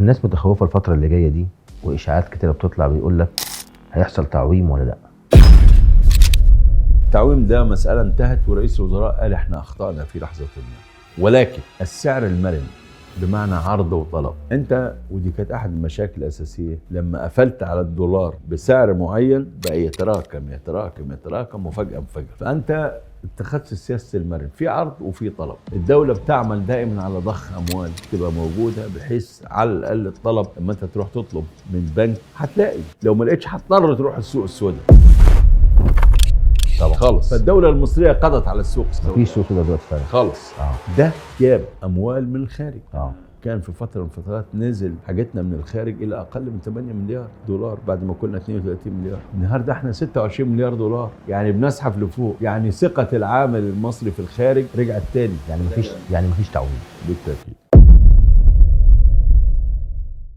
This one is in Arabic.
الناس متخوفه الفتره اللي جايه دي، واشاعات كتيره بتطلع بيقول لك هيحصل تعويم ولا لا. التعويم ده مسألة انتهت، ورئيس الوزراء قال احنا اخطأنا في لحظة ما، ولكن السعر المرن بمعنى عرض وطلب. انت ودي كانت احد المشاكل الاساسية، لما قفلت على الدولار بسعر معين بقى يتراكم يتراكم يتراكم وفجأة فانت اتخذت سياسة المرن، في عرض وفي طلب. الدولة بتعمل دائما على ضخ اموال تبقى موجودة، بحيث على الاقل الطلب لما انت تروح تطلب من بنك هتلاقي، لو ما لقيتش هتضطر تروح السوق السوداء طبعا خالص. فالدولة المصرية قضت على السوق السوداء، مفيش سوق كده دلوقتي فعلا خالص. ده جاب اموال من الخارج. كان في فتره من الفترات نزل حاجتنا من الخارج الى اقل من 8 مليار دولار بعد ما كنا 32 مليار. النهارده احنا 26 مليار دولار، يعني بنزحف لفوق. يعني ثقه العامل المصري في الخارج رجعت تاني. يعني مفيش تعويم بالتاكيد.